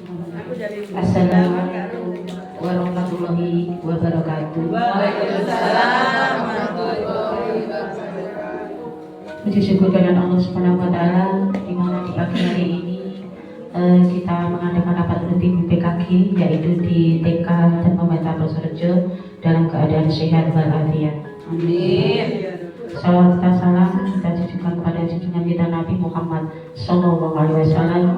Assalamualaikum warahmatullahi wabarakatuh. Waalaikumsalam warahmatullahi wabarakatuh. Puji syukur kepada Allah Subhanahu wa taala di mana di pagi hari ini kita mengadakan rapat rutin PKG yaitu di TK dan Pemerintah Purworejo dalam keadaan sehat walafiat. Amin. Salawat dan salam kita tujukan kepada junjungan kita Nabi Muhammad Sallallahu Alaihi Wasallam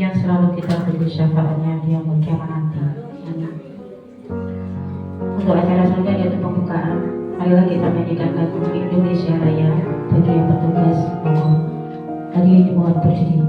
yang selalu kita tunggu syafaatnya di yaumul kiamat nanti. Amin. Untuk acara selanjutnya yaitu pembukaan, marilah kita menyanyikan lagu Indonesia Raya bagi yang bertugas. Hadirin dimohon berdiri.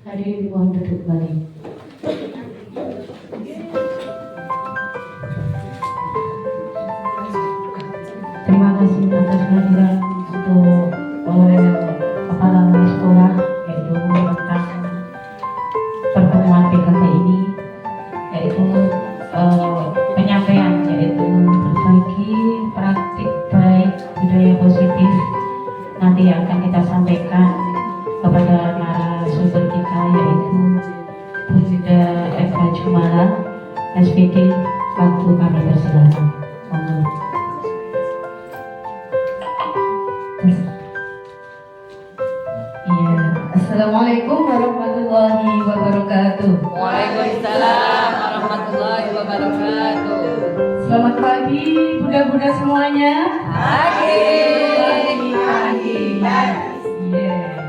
Hadirin dimohon duduk kembali. Terima kasih atas kehadiran untuk kepala sekolah yaitu tentang pertemuan PKK ini yaitu penyampaian yaitu berbagi praktik baik budaya positif nanti yang akan kita sampaikan kepada narasumber kita yaitu Bunda Eva Jumala SPD. Waktu kami persilakan. Iya, Assalamualaikum warahmatullahi wabarakatuh. Waalaikumsalam warahmatullahi wabarakatuh. Selamat pagi bunda-bunda semuanya. Pagi. Yes.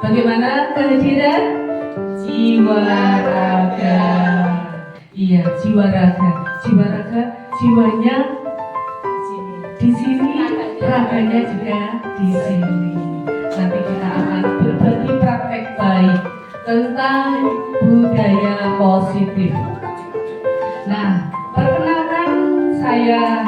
Bagaimana kehadiran jiwa raga? Iya, jiwa raga, jiwanya di sini, raganya juga di sini. Nanti kita akan berbagi praktek baik tentang budaya positif. Nah, perkenalkan saya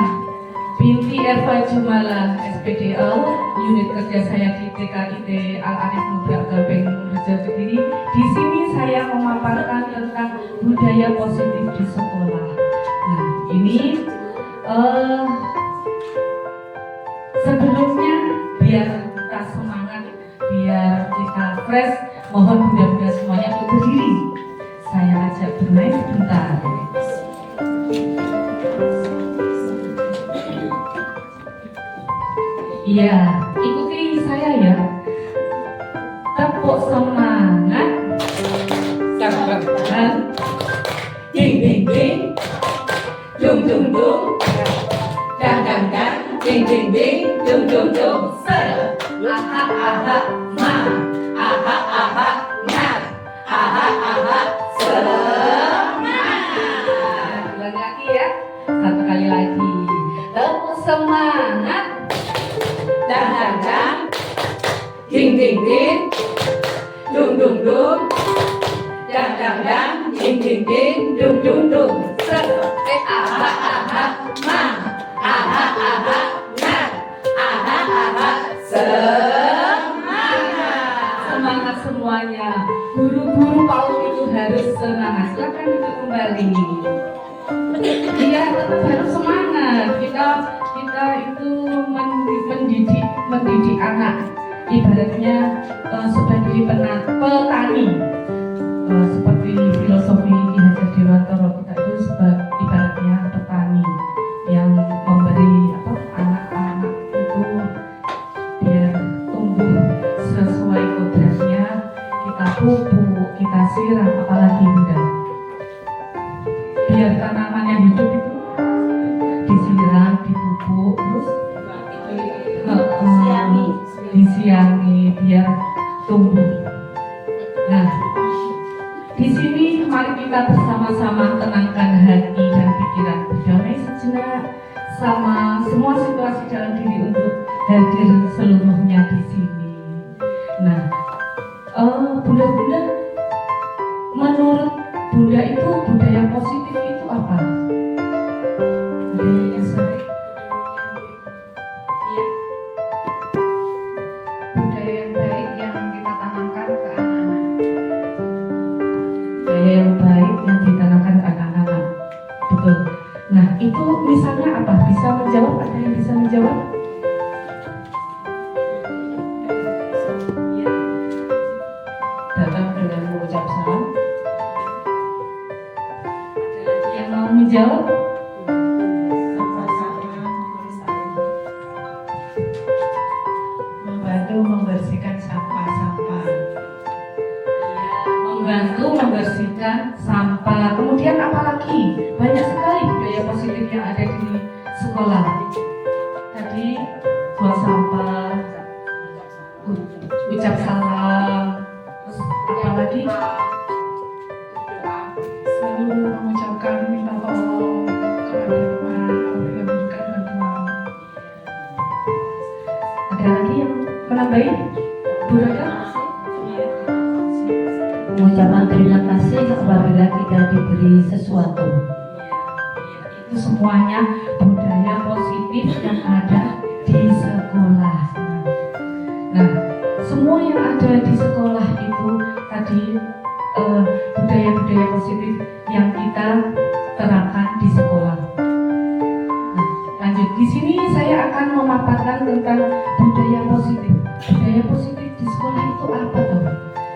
Binti Eva Jumala SPDL, unit kerja saya di TKIT Al-Arif Muda Gabeng Rejo Kediri. Di sini saya memaparkan tentang budaya positif di sekolah. Nah, ini sebelumnya biar kita semangat, biar kita fresh, mohon bunda-bunda semuanya untuk berdiri. Saya ajak bermain sebentar. Iya, ikuti saya ya. Tepuk semangat. Dan ding ding, dung dung dung, dang dang dang, ding ding ding, dung dung dung, ser, aha aha ma, aha aha nyar, aha aha semangat. Ulang lagi ya, satu kali lagi. Tetap semangat, dang dang dang, ding ding ding, dung dung dung, dang dang dang, ding ding ding, dung dung dung, ser, aha aha ma, aha aha nyar, aha aha semangat. Semangat semuanya. Guru-guru PAUD itu harus semangat. Silakan duduk kembali. Iya, tetap harus semangat. Kita itu mendidik anak. Ibaratnya sebagai petani. Seperti filosofi Ki Hajar Dewantara, kita itu ibaratnya petani yang memberi anak-anak itu biar tumbuh sesuai kodratnya. Kita pupuk, kita siram, apalagi enggak. Biar tanaman yang hidup itu disiram, dipupuk, terus disiangi biar tumbuh. Nah, di sini mari kita bersama-sama tenangkan hati dan pikiran, berdamai sejenak sama semua situasi dalam diri untuk hadir seluruhnya di sini. Nah, Bunda, menurut Bunda itu budaya positif itu apa? Budaya yang baik. Iya. Budaya yang baik yang kita tanamkan ke anak-anak. Budaya yang baik yang ditanamkan ke anak-anak. Betul. Nah, itu misalnya apa? Bisa menjawab? Ada yang bisa menjawab? Datang dengan mengucap salam. Ada lagi yang mau menjawab? Membantu membersihkan sampah-sampah. Membantu membersihkan sampah. Kemudian apa lagi? Banyak sekali budaya positif yang ada di sekolah. Tadi buang sampah, ucap salam, terus apa lagi? Selalu mengucapkan minta tolong kepada teman atau yang memberikan bantuan. Ada lagi yang menambahi? Bu Raka? Mengucapkan terima kasih apabila kita diberi sesuatu. Itu semuanya budaya positif yang ada di sekolah. Nah, semua yang ada di sekolah itu tadi budaya-budaya positif yang kita terapkan di sekolah. Nah, lanjut di sini saya akan memaparkan tentang budaya positif. Budaya positif di sekolah itu apa toh?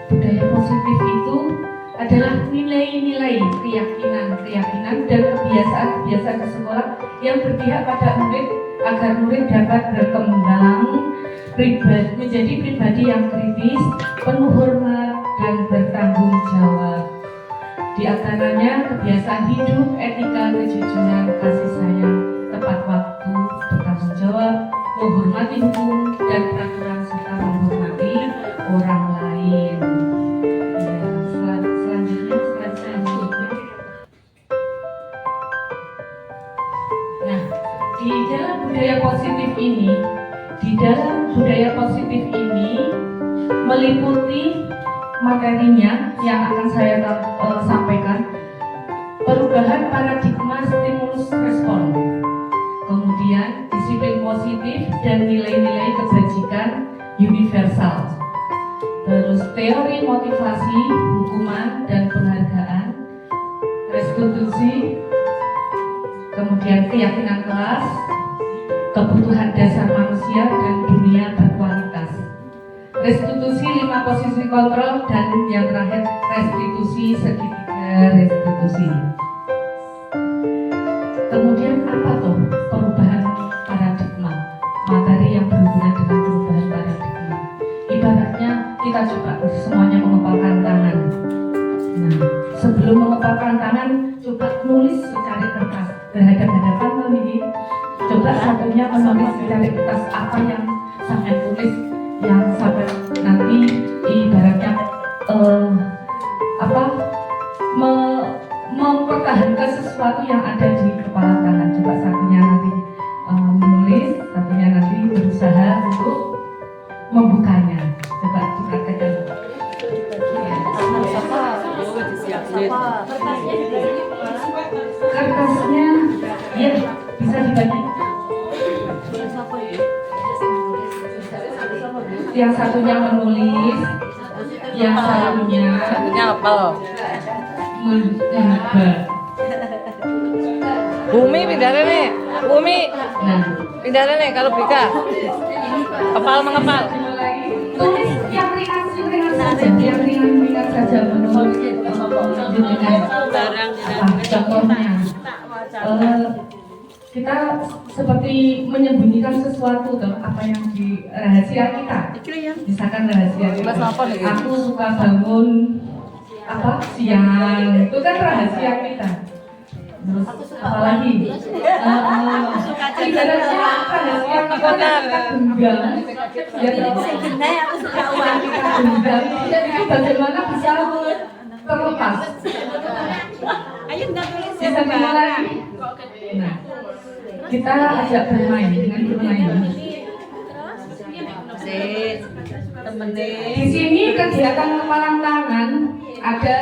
Budaya positif itu adalah nilai-nilai, keyakinan dan kebiasaan di sekolah yang berpihak pada murid agar murid dapat berkembang menjadi pribadi yang kritis, penuh hormat dan bertanggung jawab. Di antaranya kebiasaan hidup, etika, kejujuran, kasih sayang, tepat waktu, bertanggung jawab, menghormati hukum dan peraturan serta menghormati orang lain. Selanjutnya. Nah, di dalam budaya positif ini meliputi materinya yang akan saya sampaikan, perubahan paradigma stimulus respon, kemudian disiplin positif dan nilai-nilai kebajikan universal, terus teori motivasi, hukuman dan penghargaan, restitusi, kemudian keyakinan kelas, kebutuhan dasar manusia dan dunia berkualitas, restitusi 5 posisi kontrol, dan yang terakhir restitusi segitiga restitusi. Kemudian apa tuh perubahan paradigma? Materi yang berhubungan dengan perubahan paradigma. Ibaratnya kita coba semuanya mengepalkan tangan. Nah, sebelum mengepalkan tangan, coba ini. Coba satunya menulis dari kertas apa yang sampai tulis, yang sampai nanti ibaratnya mempertahankan sesuatu yang ada di kepala tangan. Coba satunya nanti menulis, satunya nanti berusaha untuk membukanya. Coba dipraktekkan. Kertasnya ya bisa dibagi. Yang satunya menulis, yang satunya apa? menggambar. Bumi pindahan nih, Bumi Nah, pindahan nih kalau Bika. Kepal mengepal. tulis yang ringan saja, yang ringan saja menurut dengan contohnya. Kita seperti menyembunyikan sesuatu tuh, apa yang di rahasia kita. Misalkan rahasia kita. Aku suka bangun siang, itu kan rahasia kita. Terus apalagi ibaratnya rahasia kita genggam. Ya aku suka uang kita genggam. Itu bagaimana bisa terlepas? Bisa dimulai. Nah, kita ajak bermain dengan bermain. Di sini kegiatan kepalang tangan ada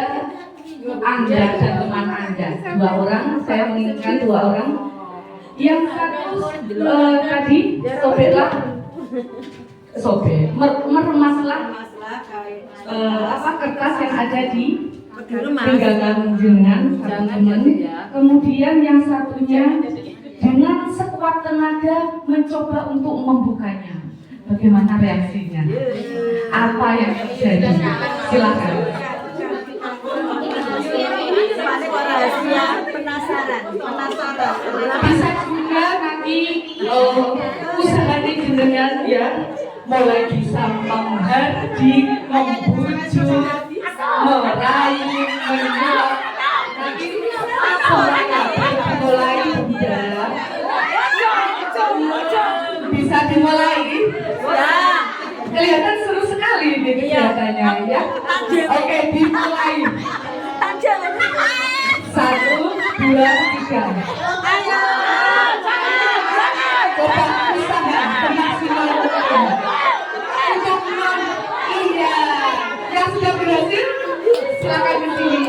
Anda dan teman Anda, 2 orang. Saya menginginkan 2 orang. Yang satu tadi meremaslah kertas yang ada di pinggangan jenengan teman. Kemudian yang satunya dengan sekuat tenaga mencoba untuk membukanya. Bagaimana reaksinya? Apa yang terjadi? Silakan. Penasaran. Bisa juga nanti usahanya jenengan ya, mulai bisa menghardi, membujuk, meraih, menyuap. Nanti semuanya mulai mudah. Bisa dimulai? Ya. Kelihatan seru sekali ini kegiatannya ya. Oke, dimulai. 1, 2, 3. Coba usaha semaksimal mungkin. Iya. Yang sudah berhasil silakan ke sini.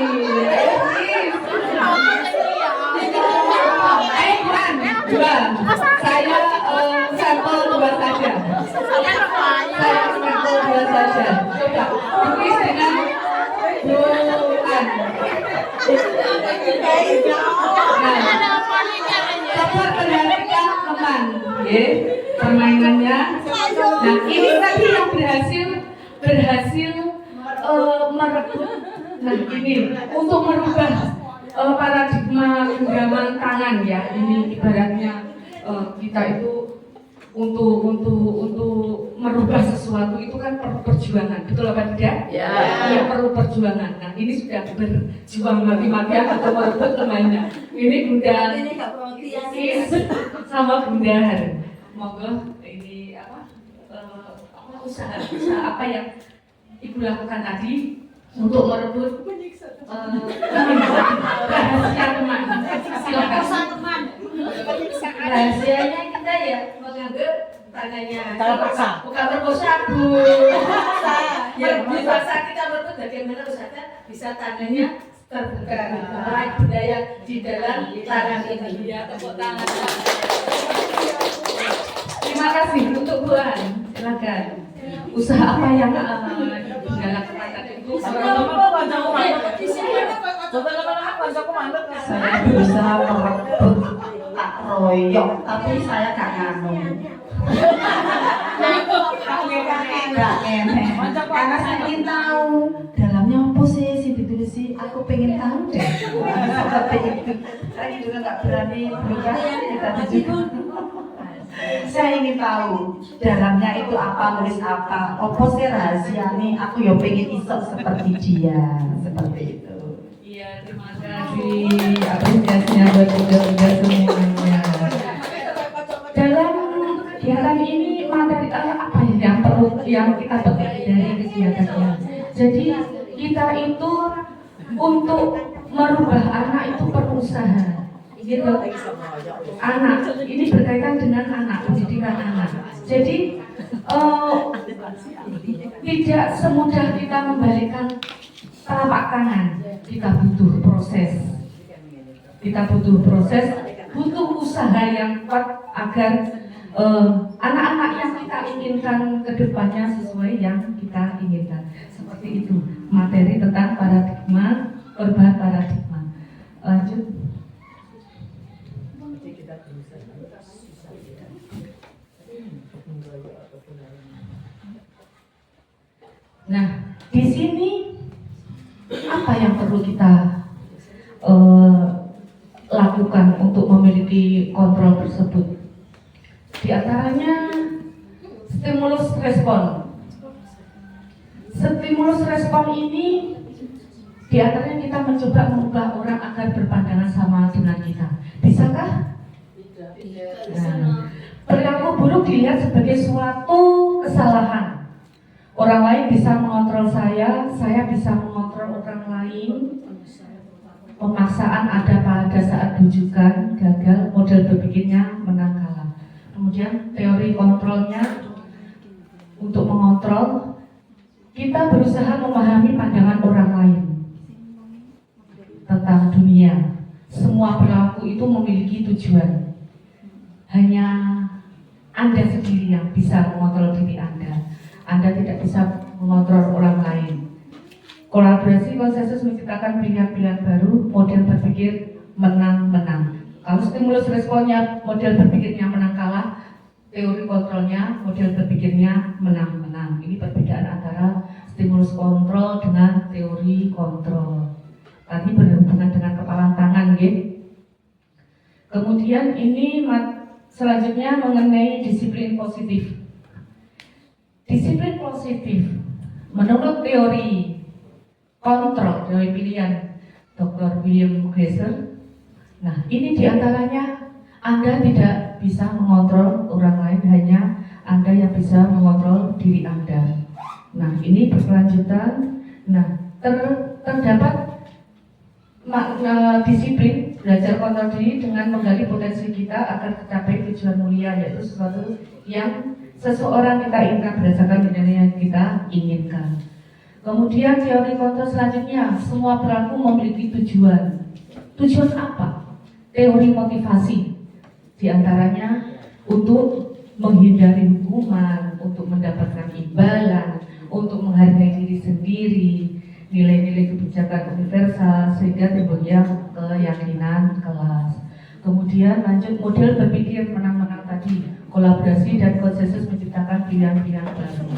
Dua. Saya sampel 2 saja. Saya sampel 2 saja. Coba tulis dengan bukan. Nah, coba perhatikan teman, permainannya. Nah, ini tadi yang berhasil merebut. Nah, ini untuk merubah paradigma genggaman tangan ya. Ini ibaratnya kita itu untuk merubah sesuatu itu kan perlu perjuangan, betul apa tidak? Ya. Ya perlu perjuangan. Nah ini sudah berjuang mati-matian atau merebut temannya. Ini Bunda sama Bunda Har. Monggo ini usaha apa yang Ibu lakukan tadi untuk merebut rahasia teman. Silakan. Rahasianya kita ya mengambil tangannya. Bukan terpaksa, Bu. Ya, dipaksa kita merebut bagaimana usaha bisa tangannya terbuka. Meraih budaya di dalam tangan ini. Ya, tepuk tangan. Terima kasih untuk Tuhan. Silakan. Usaha apa yang dilakukan tadi itu? Saya berusaha merebut tak royok, tapi saya gak nganu. Gak enak. Karena saya ingin tahu dalamnya apa sih ditulis sih. Aku pengen tahu deh. Seperti itu. Saya juga gak berani berubah. Kita juga. Saya ingin tahu dalamnya itu apa, nulis apa. Apa sih rahasia nih? Aku ya pengen isok seperti dia, seperti itu. Iya, terima kasih apresiasinya buat juga semuanya. apa ya yang kita petik dari kegiatannya? Jadi kita itu untuk merubah anak itu perlu usaha, gitu. Anak ini berkaitan dengan anak, pendidikan anak. Jadi tidak semudah kita membalikkan telapak tangan. Kita butuh proses. Butuh usaha yang kuat agar anak-anak yang kita inginkan ke depannya sesuai yang kita inginkan. Seperti itu materi tentang paradigma, perubahan paradigma. Lanjut. Nah, di sini apa yang perlu kita lakukan untuk memiliki kontrol tersebut? Di antaranya stimulus respon. Stimulus respon ini di antaranya kita mencoba mengubah orang agar berpandangan sama dengan kita. Bisakah? Nah, perilaku buruk dilihat sebagai suatu kesalahan. Orang lain bisa mengontrol saya bisa mengontrol orang lain. Pemaksaan ada pada saat bujukan gagal, model berpikirnya menang kalah. Kemudian teori kontrolnya untuk mengontrol, kita berusaha memahami pandangan orang lain tentang dunia. Semua perilaku itu memiliki tujuan. Hanya Anda sendiri yang bisa mengontrol diri Anda. Anda tidak bisa mengontrol orang lain. Kolaborasi konsensus menciptakan pilihan-pilihan baru, model berpikir menang-menang. Kalau stimulus responnya model berpikirnya menang kalah, teori kontrolnya model berpikirnya menang-menang. Ini perbedaan antara stimulus kontrol dengan teori kontrol. Tadi berhubungan dengan kepalan tangan, gitu. Kemudian ini selanjutnya mengenai disiplin positif. Disiplin positif menurut teori kontrol, teori pilihan Dr. William Glasser. Nah, ini diantaranya Anda tidak bisa mengontrol orang lain, hanya Anda yang bisa mengontrol diri Anda. Nah, ini berkelanjutan. Nah, terdapat makna disiplin belajar kontrol diri dengan menggali potensi kita agar tercapai tujuan mulia, yaitu sesuatu yang seseorang kita inginkan berdasarkan nilai yang kita inginkan. Kemudian teori kontrol selanjutnya, semua perilaku memiliki tujuan. Tujuan apa? Teori motivasi. Di antaranya untuk menghindari hukuman, untuk mendapatkan imbalan, untuk menghargai diri sendiri, nilai-nilai kebijakan universal sehingga timbulnya keyakinan kelas. Kemudian lanjut model berpikir menang-menang tadi, kolaborasi dan konsensus menciptakan pilihan-pilihan baru.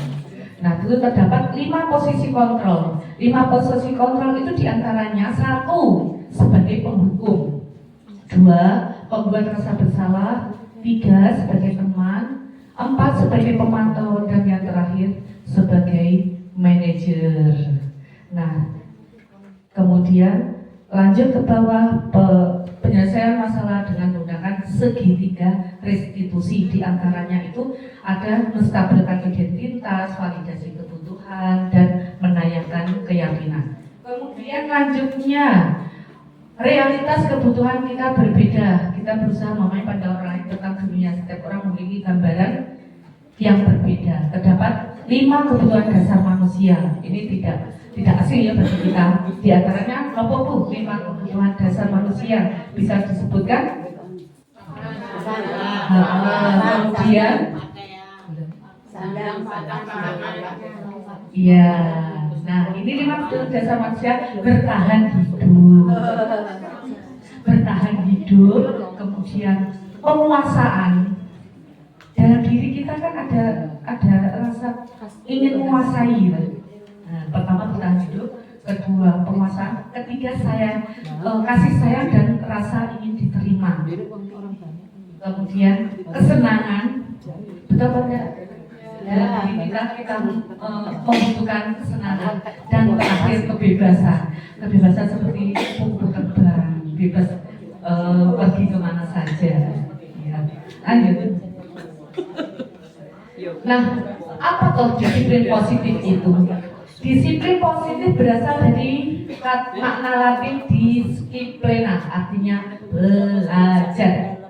Nah, itu terdapat 5 posisi kontrol. 5 posisi kontrol itu diantaranya 1 sebagai penghukum, 2 pembuat rasa bersalah, 3 sebagai teman, 4 sebagai pemantau, dan yang terakhir sebagai manajer. Nah, kemudian lanjut ke bawah, penyelesaian masalah dengan menggunakan segitiga restitusi. Di antaranya itu ada menstabilkan identitas, validasi kebutuhan, dan menayangkan keyakinan. Kemudian lanjutnya, realitas kebutuhan kita berbeda. Kita berusaha memahami pandangan orang lain tentang dunia. Setiap orang memiliki gambaran yang berbeda. Terdapat 5 kebutuhan dasar manusia. Ini tidak asing ya bagi kita. Di antaranya kelompok 5 kebutuhan dasar manusia bisa disebutkan. Kemudian iya, nah ini 5 kebutuhan dasar manusia: bertahan hidup, kemudian penguasaan. Dalam diri kita kan ada rasa ingin menguasai. Nah, pertama bertahan hidup, kedua penguasaan, ketiga kasih sayang dan rasa ingin diterima. Kemudian kesenangan, betul tidak? Dalam diri kita membutuhkan kesenangan, dan terakhir kebebasan seperti terbang, bebas pergi kemana saja. Ya. Lanjut. Nah, apa toh disiplin positif itu? Disiplin positif berasal dari makna Latin disciplina, artinya belajar.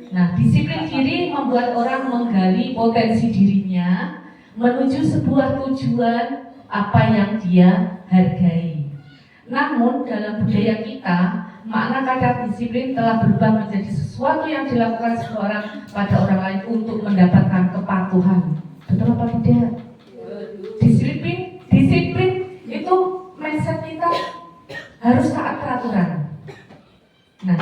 Nah, disiplin diri membuat orang menggali potensi dirinya menuju sebuah tujuan apa yang dia hargai. Namun dalam budaya kita, makna kata disiplin telah berubah menjadi sesuatu yang dilakukan seseorang pada orang lain untuk mendapatkan kepatuhan. Betul apa tidak? Disiplin itu mindset kita harus taat peraturan. Nah,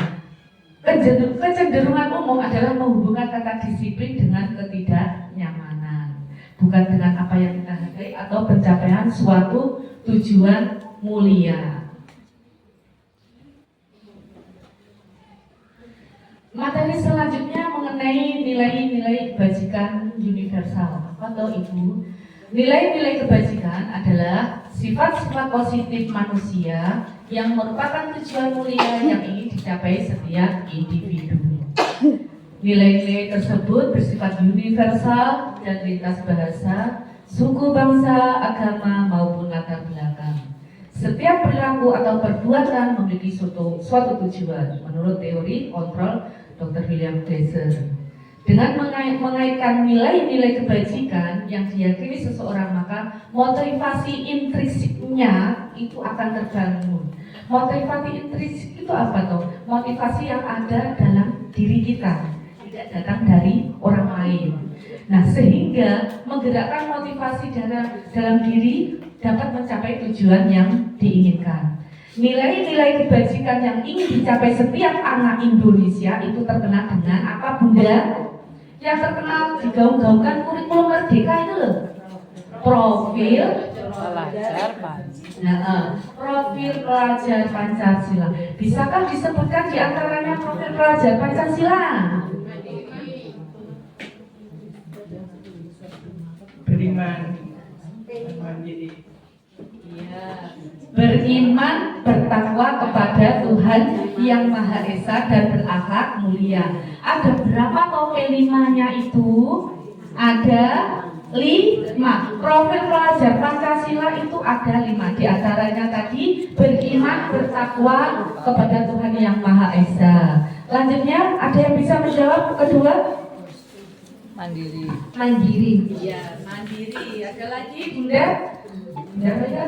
kecenderungan umum adalah menghubungkan kata disiplin dengan ketidaknyamanan, bukan dengan apa yang kita hargai atau pencapaian suatu tujuan mulia. Materi selanjutnya mengenai nilai-nilai kebajikan universal. Apa tahu Ibu? Nilai-nilai kebajikan adalah sifat-sifat positif manusia yang merupakan tujuan mulia yang ingin dicapai setiap individu. Nilai-nilai tersebut bersifat universal dan lintas bahasa, suku, bangsa, agama maupun latar belakang. Setiap perilaku atau perbuatan memiliki suatu tujuan menurut teori kontrol Dr. William Glasser. Dengan mengaitkan nilai-nilai kebajikan yang diyakini seseorang, maka motivasi intrinsiknya itu akan terbangun. Motivasi intrinsik itu apa toh? Motivasi yang ada dalam diri kita, tidak datang dari orang lain. Nah, sehingga menggerakkan motivasi dalam diri dapat mencapai tujuan yang diinginkan. Nilai-nilai kebajikan yang ingin dicapai setiap anak Indonesia itu terkenal dengan apa, Bunda? Yang terkenal digaung-gaungkan kurikulum merdeka itu loh. Profil Pelajar profil pelajar Pancasila. Bisakah disebutkan di antaranya profil pelajar Pancasila? Beriman, mandiri. Beriman, bertakwa kepada Tuhan yang Maha Esa dan berakhlak mulia. Ada berapa toh P5-nya itu? Ada 5. Profil pelajar Pancasila itu ada 5. Di antaranya tadi beriman, bertakwa kepada Tuhan yang Maha Esa. Lanjutnya ada yang bisa menjawab kedua? mandiri. Mandiri. Iya, mandiri. Ada lagi, Bunda? Bunda ya?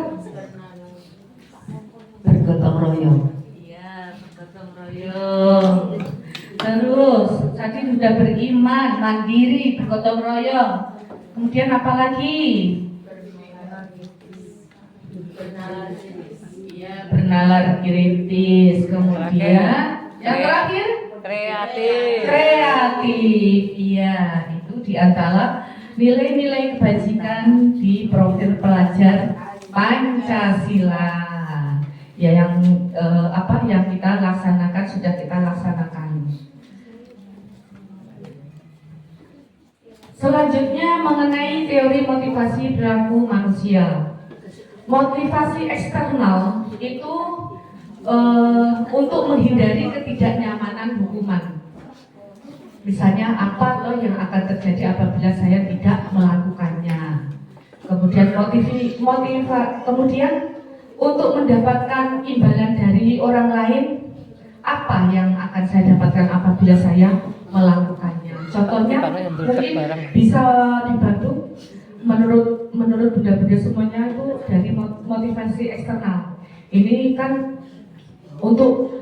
Bergotong royong. Iya, bergotong royong. Terus, tadi sudah beriman, mandiri, bergotong royong. Kemudian apa lagi? Iya, bernalar kritis. Kemudian yang terakhir? Kreatif. Kreatif. Iya, itu di antara nilai-nilai kebajikan di profil pelajar Pancasila. Ya, yang yang kita laksanakan sudah kita laksanakan. Selanjutnya mengenai teori motivasi perilaku manusia. Motivasi eksternal itu untuk menghindari ketidaknyamanan hukuman. Misalnya apa loh yang akan terjadi apabila saya tidak melakukannya. Kemudian untuk mendapatkan imbalan dari orang lain, apa yang akan saya dapatkan apabila saya melakukannya. Contohnya mungkin bisa dibantu menurut bunda-bunda semuanya itu dari motivasi eksternal. Ini kan untuk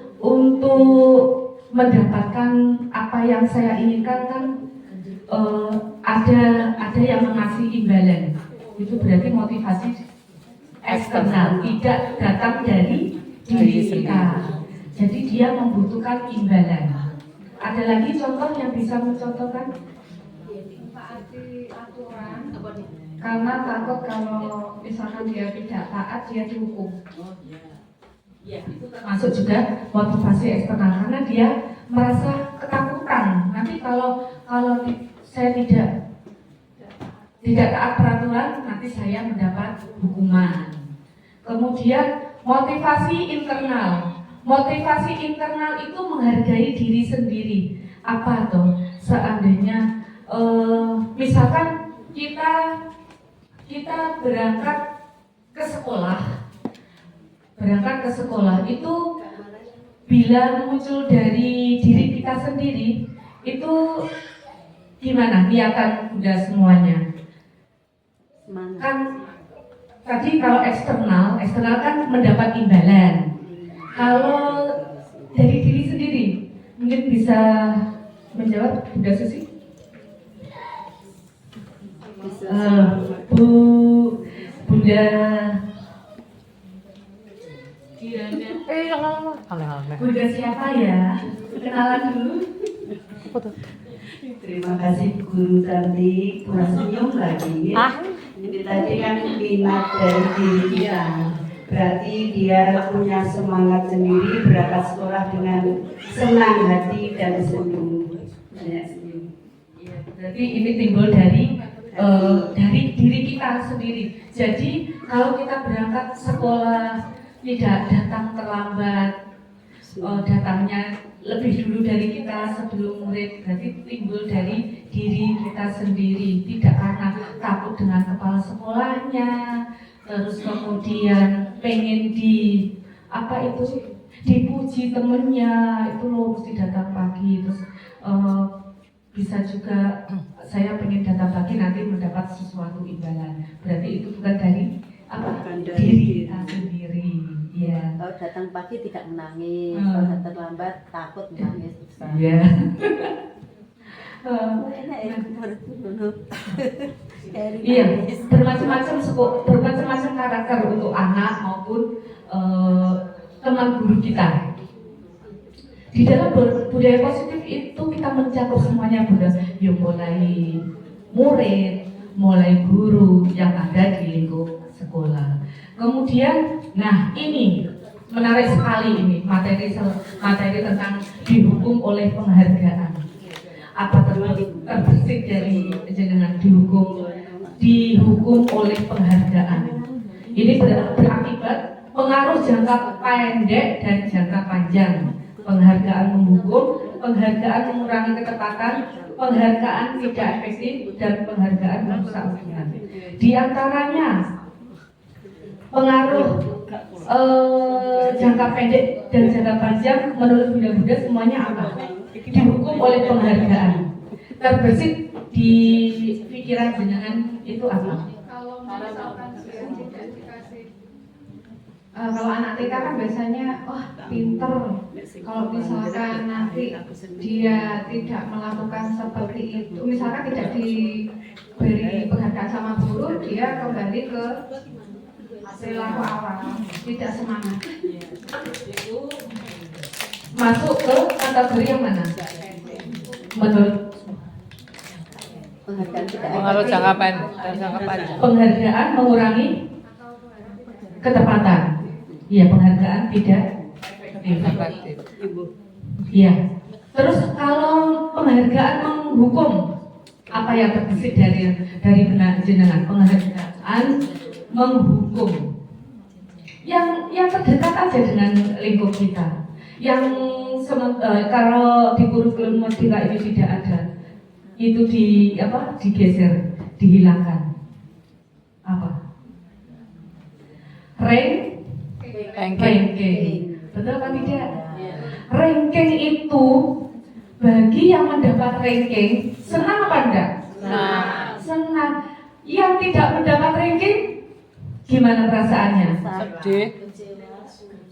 mendapatkan apa yang saya inginkan kan ada yang mengasih imbalan. Itu berarti motivasi eksternal, tidak datang dari diri kita. Jadi dia membutuhkan imbalan. Ada lagi contoh yang bisa mencontohkan? Taati aturan Karena takut kalau misalkan dia tidak taat dia dihukum. Ya, itu termasuk juga motivasi eksternal karena dia merasa ketakutan. Nanti kalau saya tidak taat peraturan, nanti saya mendapat hukuman. Kemudian motivasi internal. Motivasi internal itu menghargai diri sendiri. Apa tuh? Seandainya misalkan kita berangkat ke sekolah itu bila muncul dari diri kita sendiri itu gimana niatan udah semuanya kan tadi kalau eksternal kan mendapat imbalan. Kalau dari diri sendiri mungkin bisa menjawab Bunda Susi. Bunda Bunda siapa ya? Kenalan dulu. Terima kasih guru cantik, kurang senyum lagi. Ini tadi kan minat dari diri kita. Berarti dia punya semangat sendiri berangkat sekolah dengan senang hati dan senyum. Berarti ini timbul dari diri kita sendiri. Jadi kalau kita berangkat sekolah tidak datang terlambat, datangnya lebih dulu dari kita sebelum murid, berarti timbul dari diri kita sendiri, tidak karena takut dengan kepala sekolahnya, terus kemudian pengen dipuji temennya, itu loh mesti datang pagi, terus bisa juga saya pengen datang pagi nanti mendapat sesuatu imbalan, berarti itu bukan dari diri kita sendiri. Ya. Kalau datang pagi tidak menangis, kalau datang lambat takut menangis. Iya. Iya, bermacam-macam karakter untuk anak maupun teman guru kita. Di dalam budaya positif itu kita mencakup semuanya, Bunda. Ya, mulai murid, mulai guru yang ada di lingkup sekolah. Kemudian, nah ini menarik sekali ini materi tentang dihukum oleh penghargaan. Apa terbesit dari jenengan dihukum oleh penghargaan? Ini berakibat pengaruh jangka pendek dan jangka panjang. Penghargaan menghukum, penghargaan mengurangi ketepatan, penghargaan tidak efektif, dan penghargaan merusak hubungan. Di antaranya pengaruh jangka pendek dan jangka panjang menurut Bunda-Bunda semuanya apa? Dihukum oleh penghargaan. Terbesit di pikiran jenengan itu apa? Kalau misalkan kalau anak TK kan biasanya pinter. Kalau misalkan nanti dia tidak melakukan seperti itu, misalkan tidak diberi penghargaan sama guru, dia kembali ke perilaku awal, tidak semangat. Masuk ke kategori yang mana? Menurut Pengaruh jangka pendek dan jangka panjang. penghargaan mengurangi ketepatan. Iya, penghargaan tidak Efektif. iya. Terus kalau penghargaan menghukum, apa yang terbesit dari benak jenengan? Penghargaan menghukum. Yang terdekat aja dengan lingkup kita. Yang kalau di kurikulum merdeka ini tidak ada, itu digeser, dihilangkan. Apa? Ranking. Betul kan tidak? Ranking itu bagi yang mendapat ranking senang apa enggak? Senang. Yang tidak mendapat ranking gimana perasaannya? Sedih.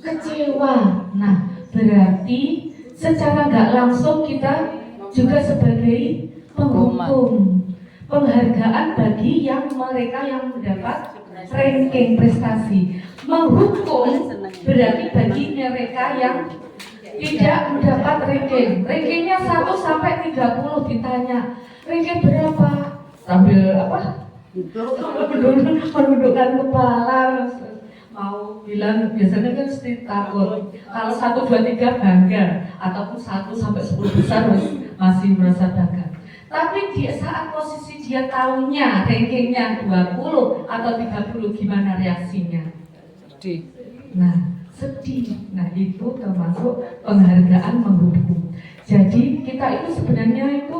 Kecewa. Nah, berarti secara nggak langsung kita juga sebagai penghukum. Penghargaan bagi mereka yang mendapat ranking prestasi. Menghukum berarti bagi mereka yang tidak mendapat ranking. Rankingnya 1 sampai 30 ditanya, ranking berapa? Sambil menundukkan kepala, mau bilang biasanya kan mesti takut. Kalau 1, 2, 3 bangga, ataupun 1 sampai 10 besar masih merasa bangga. Tapi saat posisi dia tahunya rankingnya 20 atau 30, gimana reaksinya? Sedih. Nah, sedih. Nah, itu termasuk penghargaan menghukum. Jadi kita itu sebenarnya itu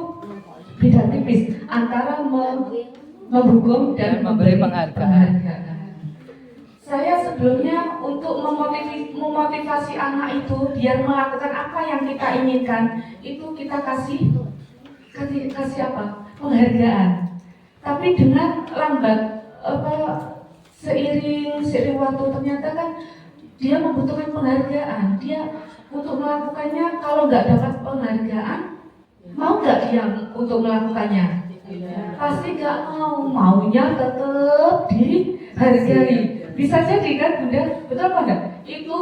beda tipis antara menghukum dan memberi penghargaan. Saya sebelumnya untuk memotivasi anak itu biar melakukan apa yang kita inginkan, itu kita kasih apa? Penghargaan. Tapi dengan lambat seiring waktu ternyata kan dia membutuhkan penghargaan. Dia untuk melakukannya, kalau nggak dapat penghargaan, mau nggak dia untuk melakukannya? Pasti nggak mau. Maunya tetap dihargai. Bisa jadi kan Bunda, betul apa enggak? Itu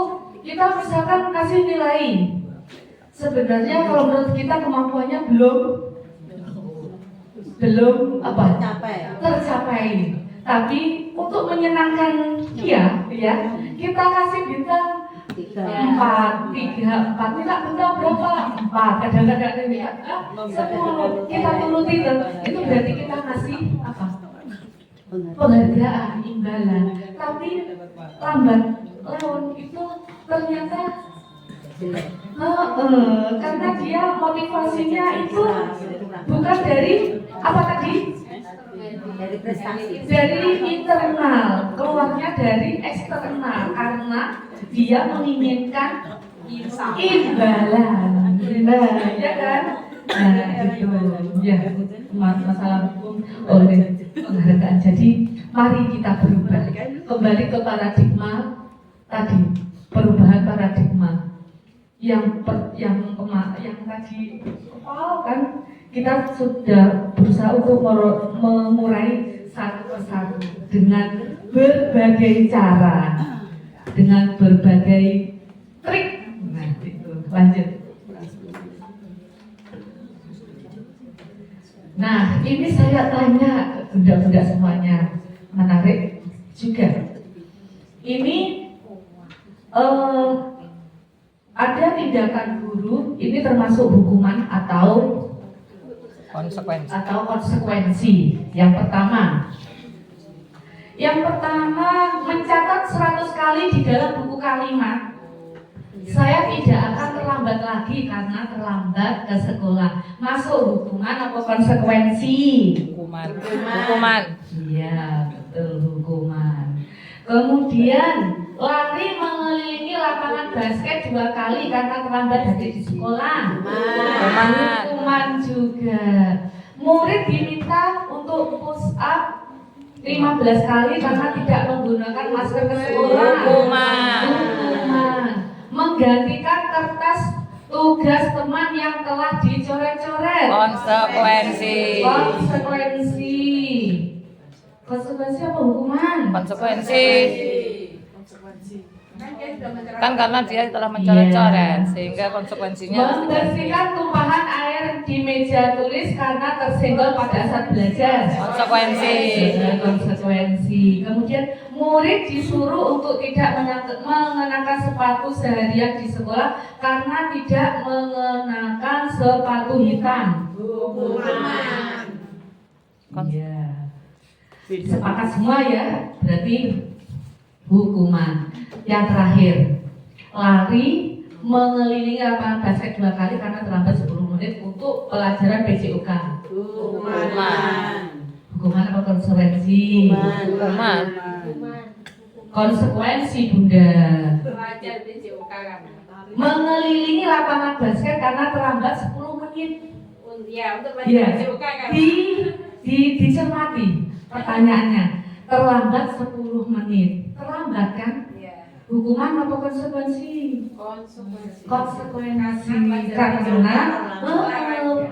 kita misalkan kasih nilai. Sebenarnya kalau menurut kita kemampuannya belum tercapai. Tapi untuk menyenangkan dia, ya kita kasih bintang 4, 3, 4. Minta bintang berapa? 4. Kadang-kadang minta 10. Kita turuti itu berarti kita kasih apa? Penghargaan, imbalan. Tapi lambat laun itu ternyata karena dia motivasinya itu bukan dari apa tadi? Dari prestasi. Dari internal, keluarnya dari eksternal karena dia menginginkan imbalan. Nah, ya kan? Nah, itu ya masalah hukum oleh penghargaan. Jadi mari kita berubah kembali ke paradigma tadi, perubahan paradigma yang tadi kan kita sudah berusaha untuk mengurai satu persatu dengan berbagai cara, dengan berbagai trik. Nah, itu lanjut. Nah, ini saya tanya bunda-bunda semuanya, menarik juga. Ini ada tindakan guru, ini termasuk hukuman atau konsekuensi. Yang pertama mencatat 100 kali di dalam buku kalimat. Saya tidak akan terlambat lagi karena terlambat ke sekolah. Masuk hukuman atau konsekuensi? Hukuman. Iya, betul, hukuman. Kemudian lari mengelilingi lapangan basket 2 kali karena terlambat hadir di sekolah. Hukuman juga. Murid diminta untuk push up 15 kali karena tidak menggunakan masker ke sekolah. Hukuman. Menggantikan kertas tugas teman yang telah dicoret-coret. Konsekuensi apa hukuman? Konsekuensi. Kan karena dia telah mencoret-coret, sehingga konsekuensinya membersihkan tumpahan air di meja tulis karena tersenggol pada saat belajar. Konsekuensi. Kemudian murid disuruh untuk tidak mengenakan sepatu seharian di sekolah karena tidak mengenakan sepatu hitam. Hukuman. Iya. Sepakat semua ya, berarti hukuman. Yang terakhir, lari mengelilingi lapangan basket 2 kali karena terlambat 10 menit untuk pelajaran PJOK. Hukuman apa konsekuensi? hukuman. Konsekuensi Bunda. Belajar PJOK kan. Mengelilingi lapangan basket karena terlambat 10 menit. Ya, untuk belajar PJOK kan. Dicermati pertanyaannya. Terlambat 10 menit. Terlambat kan? Hukuman apa konsekuensi? Konsekuensi karena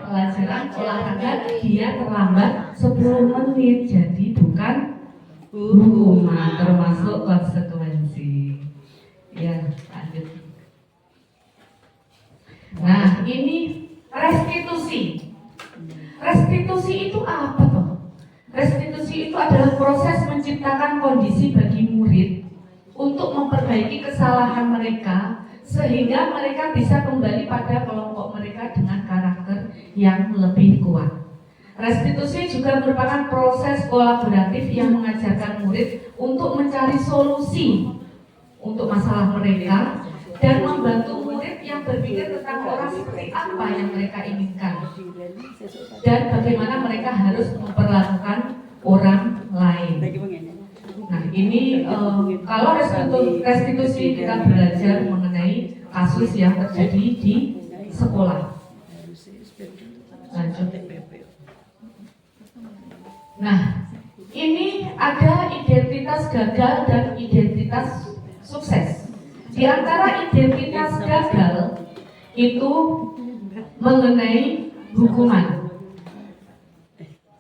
pelajaran olahraga dia terlambat 10 menit, jadi bukan hukuman, termasuk konsekuensi. Ya, lanjut. Nah, ini restitusi. Restitusi itu apa toh? Restitusi itu adalah proses menciptakan kondisi bagi murid untuk memperbaiki kesalahan mereka sehingga mereka bisa kembali pada kelompok mereka dengan karakter yang lebih kuat. Restitusi juga merupakan proses kolaboratif yang mengajarkan murid untuk mencari solusi untuk masalah mereka dan membantu murid yang berpikir tentang orang seperti apa yang mereka inginkan dan bagaimana mereka harus memperlakukan orang lain. Nah ini kalau restitusi kita belajar mengenai kasus yang terjadi di sekolah. Lanjut. Nah ini ada identitas gagal dan identitas sukses. Di antara identitas gagal itu mengenai hukuman,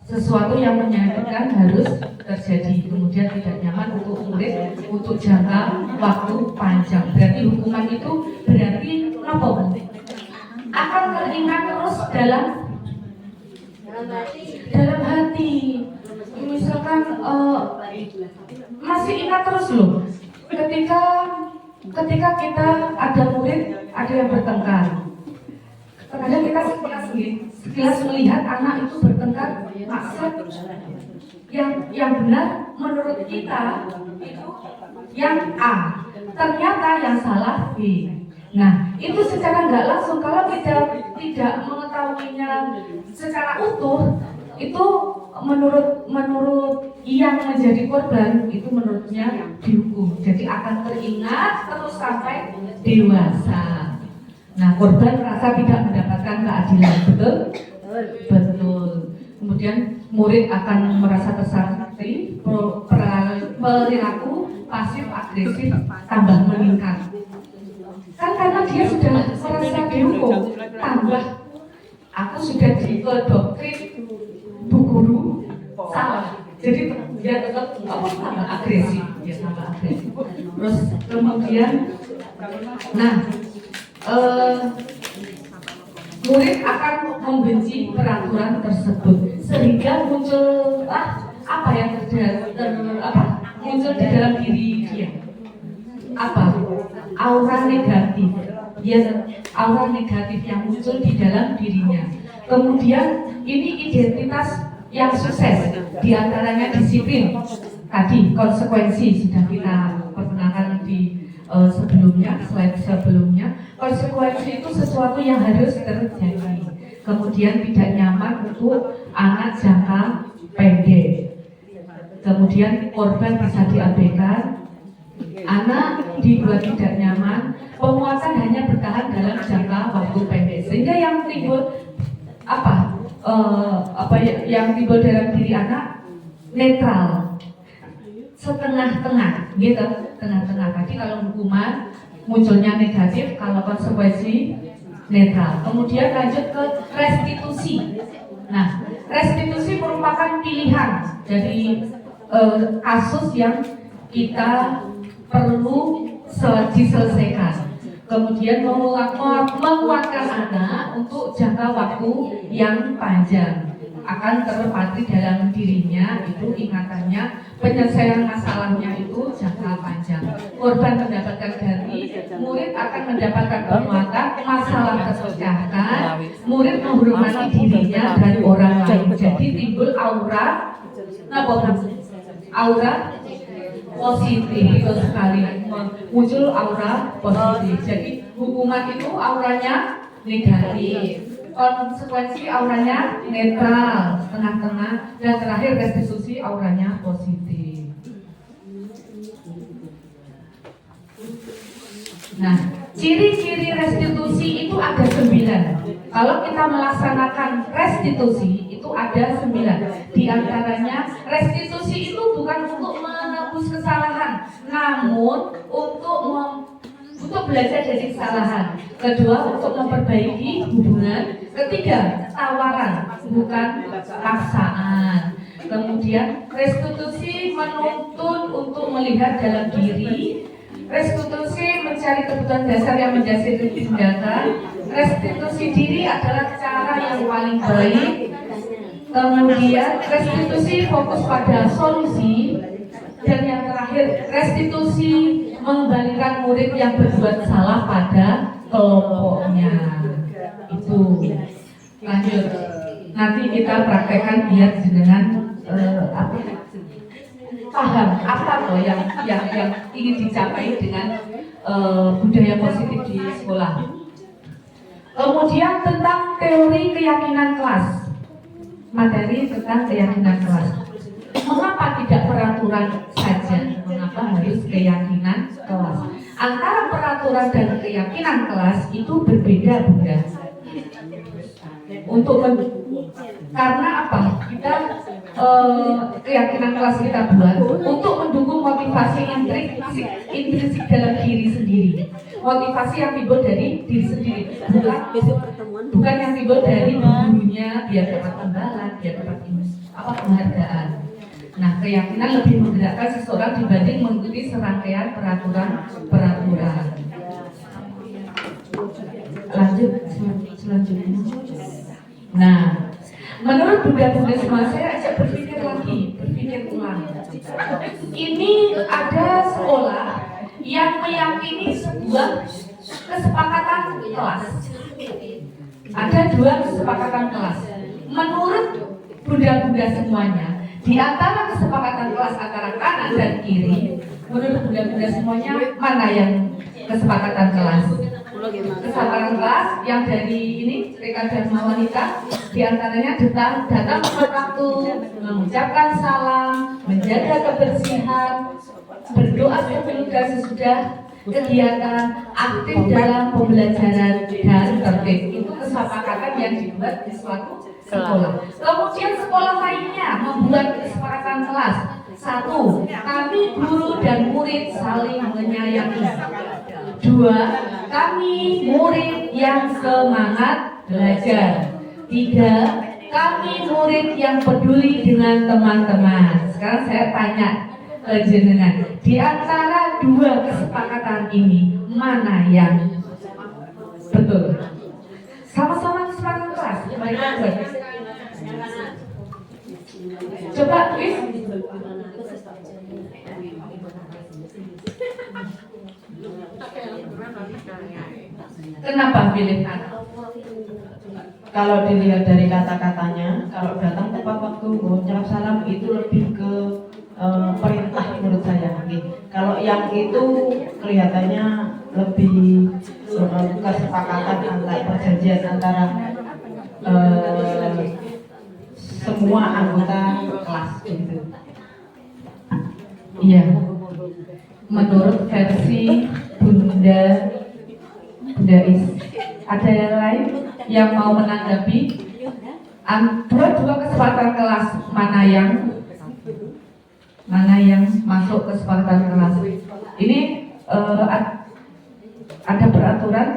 sesuatu yang menyakitkan harus terjadi, kemudian tidak nyaman untuk murid untuk jangka waktu panjang. Berarti hukuman itu berarti apa? Akan teringat terus dalam hati. Misalkan masih ingat terus loh, ketika kita ada murid ada yang bertengkar. Kadang kita sekilas melihat anak itu bertengkar, maksud yang benar menurut kita itu yang A, ternyata yang salah B. Nah itu secara nggak langsung, kalau kita tidak mengetahuinya secara utuh, itu menurut yang menjadi korban itu menurutnya dihukum. Jadi akan teringat terus sampai dewasa. Nah, korban merasa tidak mendapatkan keadilan, betul? Betul. Kemudian murid akan merasa tersakiti, perilaku pasif agresif tambah meningkat. Kan karena dia sudah merasa dihukum, tambah aku sudah didoktrin Bu Guru salah. Jadi dia tetap tambah agresif, Terus kemudian, murid akan membenci peraturan tersebut sehingga muncul apa yang muncul di dalam diri dia, aura negatif, aura negatif yang muncul di dalam dirinya. Kemudian ini identitas yang sukses, diantaranya disiplin. Tadi konsekuensi sudah kita perkenalkan di slide sebelumnya. Konsekuensi itu sesuatu yang harus terjadi. Kemudian tidak nyaman untuk anak jangka pendek. Kemudian korban bisa diabaikan, anak dibuat tidak nyaman, penguatan hanya bertahan dalam jangka waktu pendek. Sehingga yang timbul yang timbul dalam diri anak netral, setengah-tengah, gitu, tengah-tengah. Tadi kalau hukuman munculnya negatif, kalau konsekuensi netral. Kemudian lanjut ke restitusi. Nah, restitusi merupakan pilihan dari kasus yang kita perlu diselesaikan. Kemudian menguatkan anak untuk jangka waktu yang panjang, akan terpatri dalam dirinya itu ingatannya, penyelesaian masalahnya itu jangka panjang. Korban mendapatkan ganti, murid akan mendapatkan penguatan, masalah terpecahkan, murid menghormati dirinya dan orang lain. Jadi timbul aura positif, itu sekali muncul aura positif. Jadi hukuman itu auranya negatif, konsekuensi auranya netral, setengah-tengah, dan terakhir restitusi auranya positif. Nah, ciri-ciri restitusi itu ada 9. Kalau kita melaksanakan restitusi itu ada 9. Di antaranya restitusi itu bukan untuk menebus kesalahan, namun untuk belajar dari kesalahan. Kedua, untuk memperbaiki hubungan. Ketiga, tawaran, bukan paksaan. Kemudian restitusi menuntun untuk melihat dalam diri. Restitusi mencari kebutuhan dasar yang mendasari tindakan. Restitusi diri adalah cara yang paling baik. Kemudian restitusi fokus pada solusi. Dan yang terakhir, restitusi mengembalikan murid yang berbuat salah pada kelompoknya. Itu. Lanjut. Nanti kita praktekkan biar dengan paham apa loh yang ingin dicapai dengan budaya positif di sekolah. Kemudian tentang teori keyakinan kelas, materi tentang keyakinan kelas. Mengapa tidak peraturan saja? Mengapa harus keyakinan kelas? Antara peraturan dan keyakinan kelas itu berbeda, Bunda. Karena apa? Kita keyakinan kelas kita buat untuk mendukung motivasi intrinsik dalam diri sendiri. Motivasi yang timbul dari diri sendiri, bukan yang timbul dari gurunya biar dapat imbalan, biar dapat penghargaan. Nah, keyakinan lebih menggerakkan seseorang dibanding mengikuti serangkaian peraturan. Lanjut selanjutnya. Nah, menurut Bunda-Bunda semua, saya ajak berpikir ulang. Ini ada sekolah yang meyakini sebuah kesepakatan kelas. Ada 2 kesepakatan kelas. Menurut Bunda-Bunda semuanya, di antara kesepakatan kelas antara kanan dan kiri, menurut Bunda-Bunda semuanya, mana yang kesepakatan kelas? Kesepakatan kelas yang dari ini Serikat Dharma Wanita, diantaranya datang tepat waktu, mengucapkan salam, menjaga kebersihan, berdoa sebelum dan sesudah kegiatan, aktif dalam pembelajaran dan tertib. Itu kesepakatan yang dibuat di suatu sekolah. Kemudian sekolah lainnya membuat kesepakatan kelas. 1. Kami guru dan murid saling menyayangi. 2. Kami murid yang semangat belajar. 3. Kami murid yang peduli dengan teman-teman. Sekarang saya tanya jenengan, di antara 2 kesepakatan ini mana yang betul? Sama-sama kesepakatan kelas. Coba please. Kenapa pilih anak? Kalau dilihat dari kata-katanya, kalau datang tepat waktu mengucap salam itu lebih ke perintah menurut saya. Kalau yang itu kelihatannya lebih kesepakatan antara perjanjian antara semua anggota kelas gitu. Iya. Menurut versi Bunda Is, ada yang lain yang mau menanggapi? Dua kesepakatan kelas mana yang masuk kesepakatan kelas? Ini ada peraturan,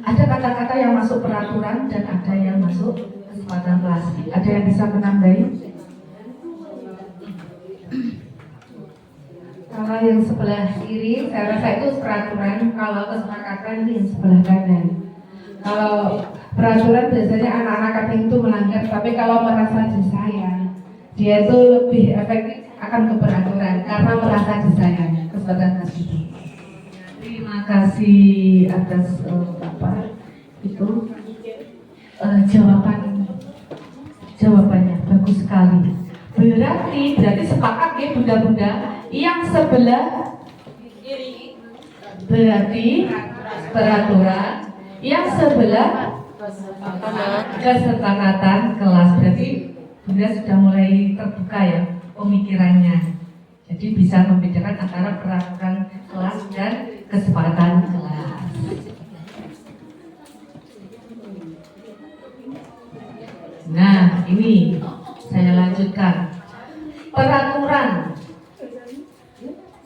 ada kata-kata yang masuk peraturan dan ada yang masuk kesepakatan kelas. Ada yang bisa menambahi? Kalau yang sebelah kiri, saya rasa itu peraturan. Kalau kesepakatan itu yang sebelah kanan. Kalau peraturan biasanya anak-anak kadang itu melanggar, tapi kalau merasa disayang, dia itu lebih efektif akan ke peraturan karena merasa disayang. Kesepakatan itu. Terima kasih atas jawabannya bagus sekali. Berarti sepakat ya Bunda-Bunda, yang sebelah kiri berarti peraturan, yang sebelah kesepakatan kelas. Berarti Bunda sudah mulai terbuka ya pemikirannya. Jadi bisa membedakan antara peraturan kelas dan kesepakatan kelas. Nah, ini saya lanjutkan. Peraturan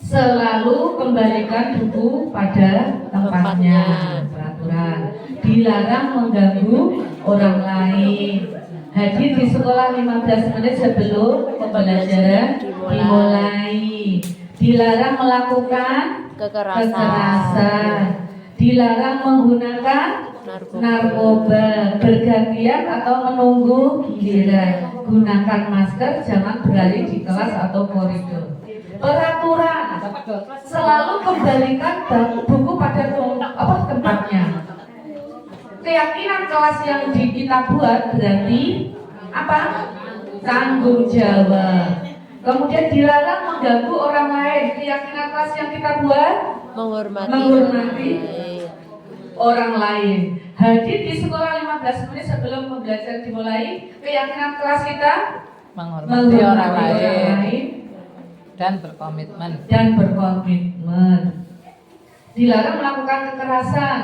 selalu kembalikan buku pada tempatnya. Peraturan dilarang mengganggu orang lain. Hadir di sekolah 15 menit sebelum pembelajaran dimulai. Dilarang melakukan kekerasan. Dilarang menggunakan narkoba, bergantian atau menunggu giliran. Gunakan masker, jangan berlari di kelas atau koridor. Peraturan selalu kembalikan buku pada tempatnya. Keyakinan kelas yang kita buat berarti apa? Tanggung jawab. Kemudian dilarang mengganggu orang lain. Keyakinan kelas yang kita buat menghormati orang lain. Hadir di sekolah 15 menit sebelum pembelajaran dimulai. Keyakinan kelas kita menghormati orang lain dan berkomitmen. Dilarang melakukan kekerasan.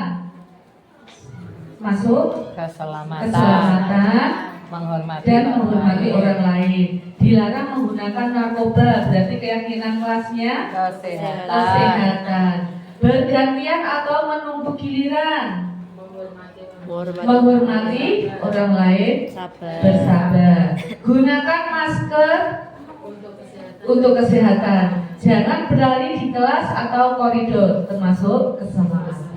Masuk keselamatan menghormati dan menghormati orang lain. Dilarang menggunakan narkoba, berarti keyakinan kelasnya kesehatan. Bergantian atau menunggu giliran. Menghormati orang lain, bersabar. Gunakan masker untuk kesehatan. Jangan berlari di kelas atau koridor, termasuk keselamatan.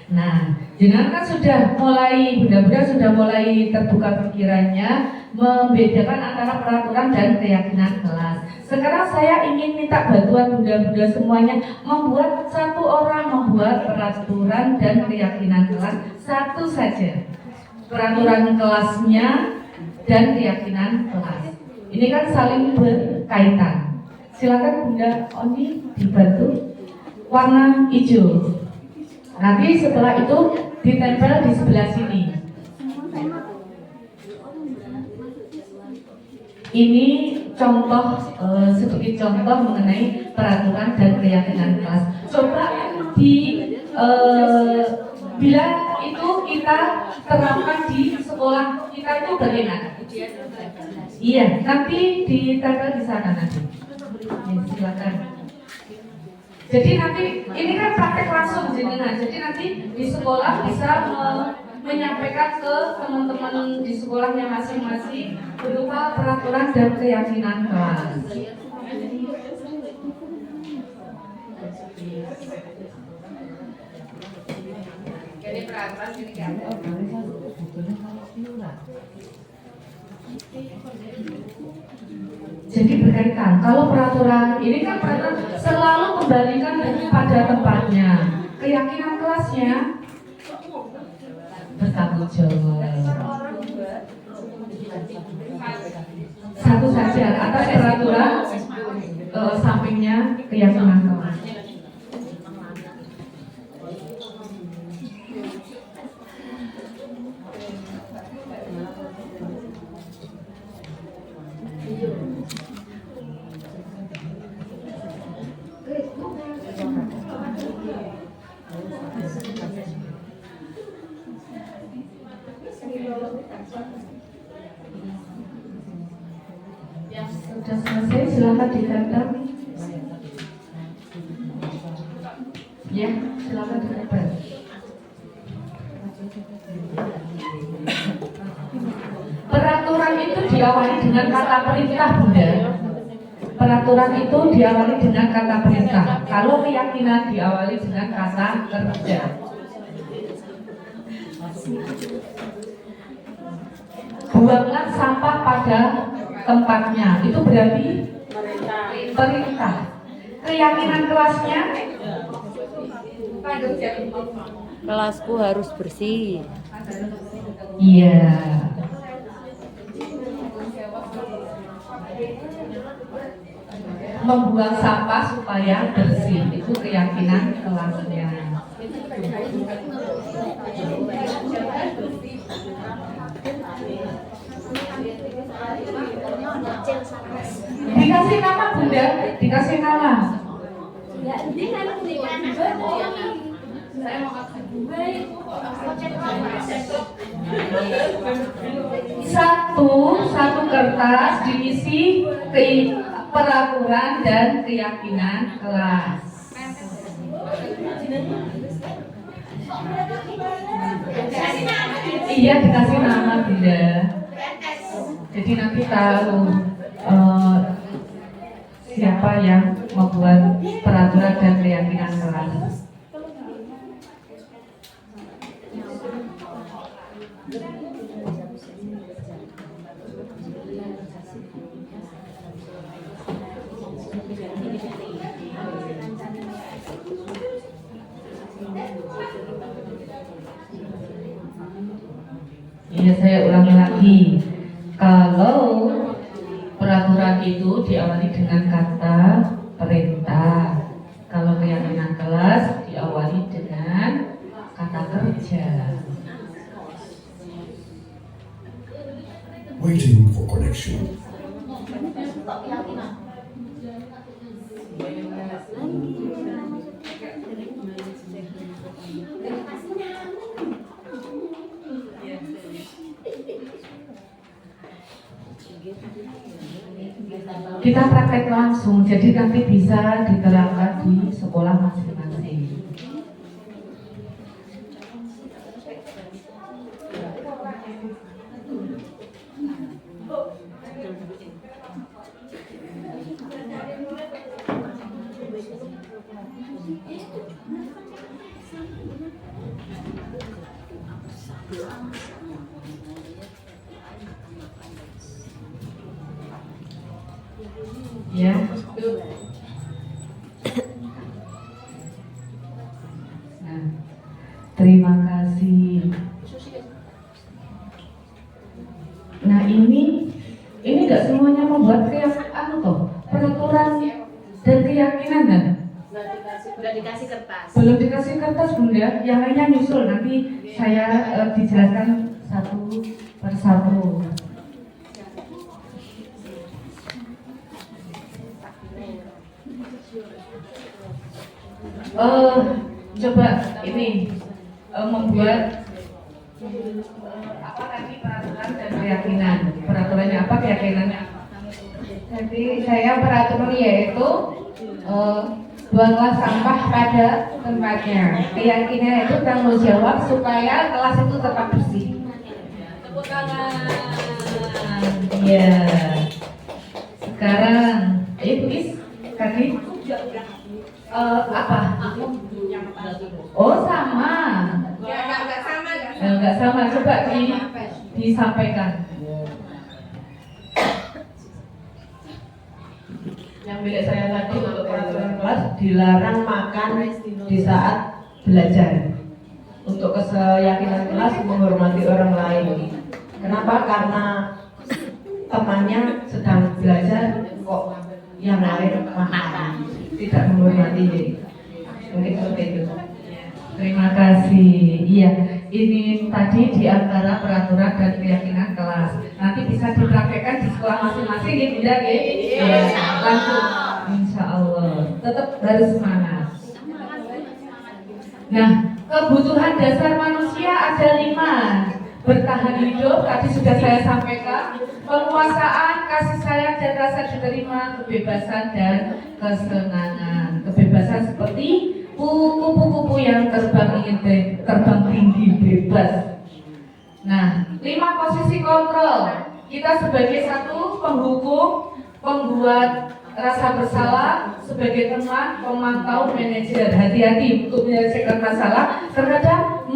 Nah, jenengan kan sudah mulai, mudah-mudahan sudah mulai terbuka pikirannya, membedakan antara peraturan dan keyakinan kelas. Sekarang saya ingin minta bantuan bunda-bunda semuanya membuat satu orang membuat peraturan dan keyakinan kelas satu saja. Peraturan kelasnya dan keyakinan kelas. Ini kan saling berkaitan. Silakan Bunda Oni dibantu. Warna hijau. Nanti setelah itu ditempel di sebelah sini. Ini contoh, sedikit contoh mengenai peraturan dan keyakinan kelas. Coba bila itu kita terapkan di sekolah kita itu bagaimana? Iya, nanti ditempel di sana nanti. Ya, silakan. Jadi nanti ini kan praktek langsung jenengan. Jadi nanti di sekolah bisa menyampaikan ke teman-teman di sekolahnya masing-masing berupa peraturan dan keyakinan kelas. Jadi peraturan ini kan. Jadi berkaitan. Kalau peraturan ini kan peraturan selalu kembalikan pada tempatnya. Keyakinan kelasnya bertanggung jawab. Satu saja atas peraturan, sampingnya keyakinan kelas. Sudah selesai, silakan ditempel. Ya, silakan ditempel. Peraturan itu diawali dengan kata perintah, Bunda. Peraturan itu diawali dengan kata perintah. Kalau keyakinan diawali dengan kata kerja. Buanglah sampah pada tempatnya. Itu berarti perintah. Keyakinan kelasnya Kelasku harus bersih. iya. Membuang sampah supaya bersih. Itu keyakinan kelasnya. Dikasih nama Bunda, dikasih nama. Satu kertas diisi peraturan dan keyakinan kelas. Iya, dikasih nama Bunda. Jadi nanti tahu siapa yang membuat peraturan dan keyakinan kelas. Iya, saya ulangi lagi. Kalau peraturan itu diawali dengan kata perintah, kalau keyakinan kelas diawali dengan kata kerja. Waiting for connection. kita praktek langsung, jadi nanti bisa diterapkan di sekolah masing-masing. Ya. Nah, terima kasih. Nah ini nggak semuanya membuat peraturan dan keyakinan kan? Udah dikasih kertas. Belum dikasih kertas Bunda, yang lainnya nyusul, nanti saya dijelaskan satu persatu. Coba ini membuat apa tadi peraturan dan keyakinan. Peraturannya apa, keyakinannya apa? Jadi saya peraturan yaitu buanglah sampah pada tempatnya. Keyakinan itu tanggung jawab supaya kelas itu tetap bersih. Tepuk tangan. Iya. Sekarang, ayo Is, tadi apa? Oh sama. Enggak sama. Enggak sama. Coba disampaikan. Yang milik saya tadi untuk peraturan kelas, dilarang makan di saat belajar. Untuk keyakinan kelas menghormati orang lain. Kenapa? Karena temannya sedang belajar kok yang lain makan, tidak menghormati. Mungkin seperti itu. Terima kasih. Iya, ini tadi di antara peraturan dan keyakinan kelas. Nanti bisa dipraktekkan di sekolah masing-masing ya, Bunda ya. Iya. Lanjut. Insya Allah. Tetap harus semangat. Nah, kebutuhan dasar manusia ada 5. Bertahan hidup, tadi sudah saya sampaikan. Penguasaan, kasih sayang dan rasa diterima, kebebasan dan kesenangan. Kebebasan seperti kupu-kupu yang terbang tinggi bebas. Nah, 5 posisi kontrol. Kita sebagai satu penghukum, pembuat rasa bersalah, sebagai teman, pemantau, manajer. Hati-hati untuk menyelesaikan masalah terhadap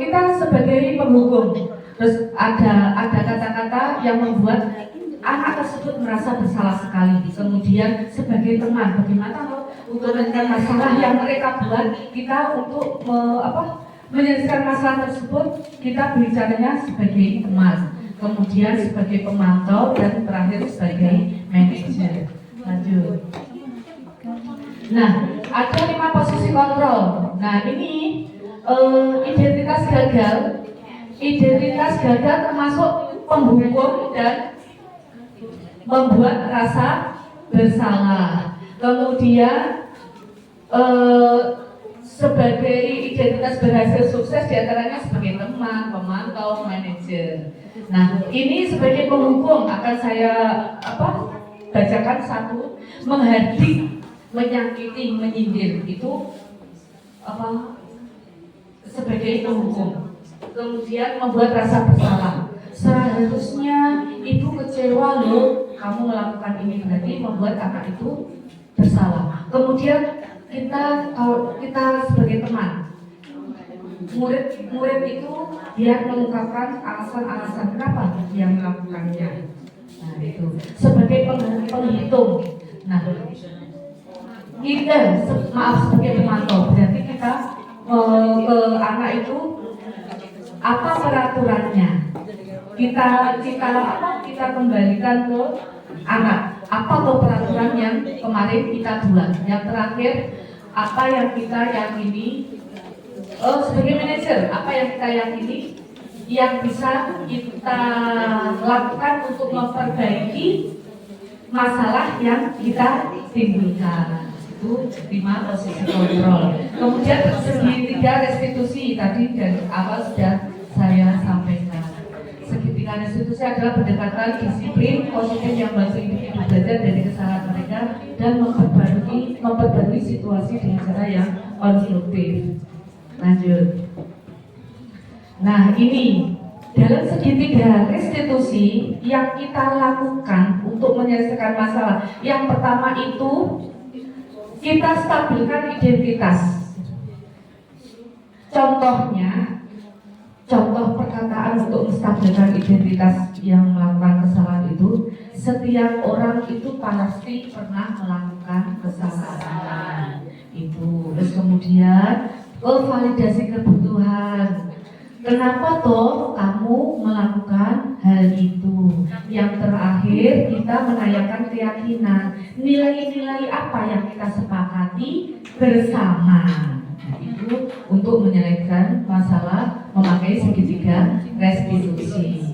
kita sebagai penghukum. Terus ada kata-kata yang membuat anak tersebut merasa bersalah sekali. Kemudian sebagai teman, bagaimana untuk menyelesaikan masalah yang mereka buat, kita untuk menyelesaikan masalah tersebut, kita bicaranya sebagai teman, kemudian sebagai pemantau, dan terakhir sebagai manajer. Lanjut. Nah, ada 5 posisi kontrol. Nah, ini identitas gagal. Identitas gagal termasuk penghukum dan membuat rasa bersalah. Kemudian sebagai identitas berhasil sukses diantaranya sebagai teman, pemantau, manajer. Nah, ini sebagai penghukum akan saya bacakan satu. Menghardik, menyakiti, menyindir itu sebagai penghukum. Kemudian membuat rasa bersalah. Seharusnya ibu kecewa loh, kamu melakukan ini, berarti membuat anak itu bersalah. Kemudian kalau kita sebagai teman, murid itu dia mengungkapkan alasan-alasan kenapa dia melakukannya. Nah itu sebagai penghitung. Nah kita sebagai pemantau, berarti kita ke anak itu apa peraturannya, kita kembalikan ke anak apa peraturan yang kemarin kita buat. Yang terakhir, apa yang kita yakini sebagai manajer, apa yang kita yakini yang bisa kita lakukan untuk memperbaiki masalah yang kita timbulkan. Itu 5 posisi kontrol. Kemudian segitiga restitusi tadi dari awal sudah saya sampaikan. Segitiga restitusi restitusi adalah pendekatan disiplin positif yang membantu individu belajar dari kesalahan mereka dan memperbarui situasi dengan cara yang konstruktif. Lanjut. Nah, ini dalam segitiga restitusi yang kita lakukan untuk menyelesaikan masalah. Yang pertama itu kita stabilkan identitas. Contoh perkataan untuk menstabilkan identitas yang melakukan kesalahan itu, setiap orang itu pasti pernah melakukan kesalahan itu. Terus kemudian validasi kebutuhan. Kenapa toh kamu melakukan hal itu? Yang terakhir kita menanyakan keyakinan. Nilai-nilai apa yang kita sepakati bersama? Nah, itu untuk menyelesaikan masalah memakai segitiga restitusi.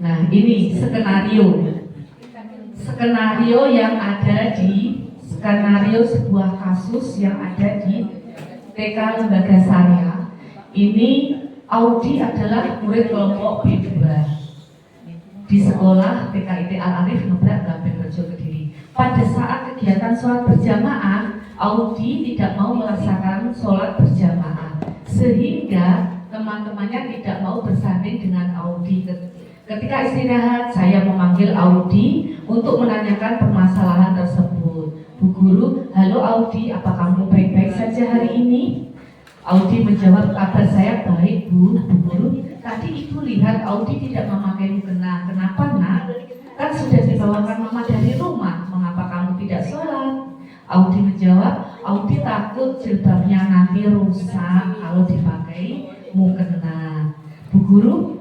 Nah, ini skenario yang ada di sebuah kasus yang ada di TK Lembaga Syariah. Ini Audi adalah murid kelompok B2 di sekolah PKIT Al-Arif Ngebrak Gabenrejo Kediri. Pada saat kegiatan sholat berjamaah, Audi tidak mau melaksanakan sholat berjamaah, sehingga teman-temannya tidak mau bersanding dengan Audi. Ketika istirahat, saya memanggil Audi untuk menanyakan permasalahan tersebut. Bu Guru, halo Audi, apa kamu baik-baik saja hari ini? Audi menjawab, kabar saya baik Bu Guru. Tadi itu lihat Audi tidak memakai mukena. Kenapa nak? Kan sudah dibawakan mama dari rumah. Mengapa kamu tidak sholat? Audi menjawab, Audi takut jilbabnya nanti rusak kalau dipakai mukena. Bu Guru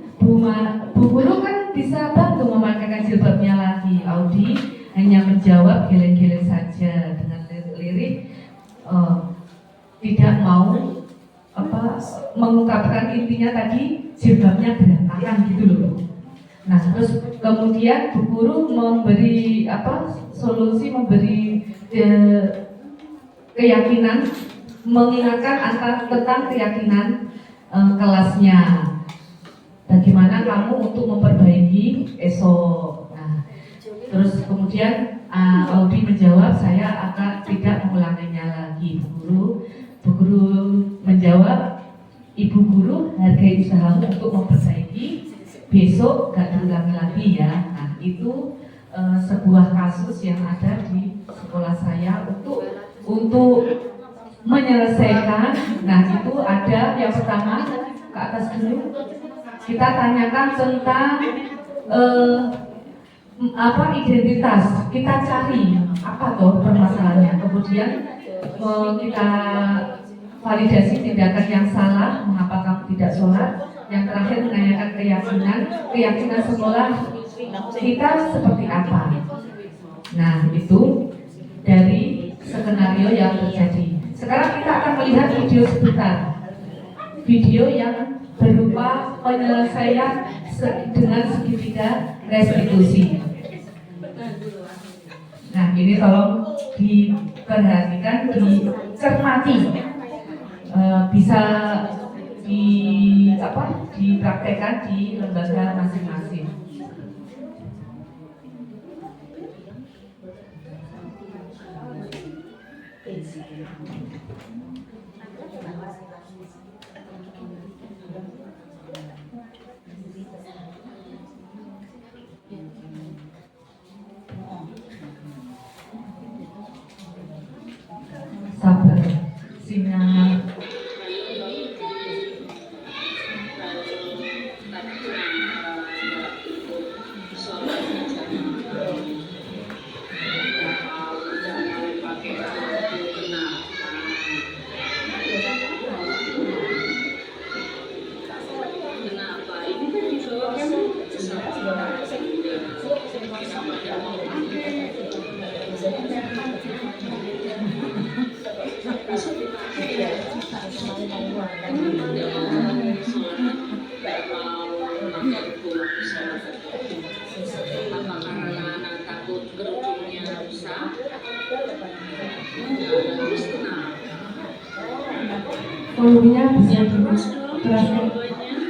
kan bisa bantu memakaikan jilbabnya lagi. Audi hanya menjawab geleng-geleng saja dengan lirik tidak mau mengungkapkan intinya tadi jilbabnya berantakan gitu loh. Nah, terus kemudian Bu Guru memberi solusi, memberi keyakinan, mengingatkan tentang keyakinan kelasnya. Bagaimana kamu untuk memperbaiki esok? Nah, terus kemudian Audi menjawab, saya akan tidak mengulanginya lagi, Bu Guru. Bu Guru menjawab, Ibu Guru, hargai usahamu untuk memperbaiki, besok gak diulangi lagi ya. Nah, itu sebuah kasus yang ada di sekolah saya untuk menyelesaikan. Nah, itu ada yang pertama, ke atas dulu. Kita tanyakan tentang identitas, kita cari apa toh permasalahannya, kemudian kita validasi tindakan yang salah, mengapa kamu tidak sholat. Yang terakhir menanyakan keyakinan sekolah kita seperti apa. Nah, itu dari skenario yang terjadi. Sekarang kita akan melihat video sebentar, video yang berupa penyelesaian dengan segitiga restitusi. Nah, ini tolong diperhatikan, dicermati, bisa dipraktekkan di lembaga masing-masing. Sabar, sinyal. Volumenya bisa dikeraskan.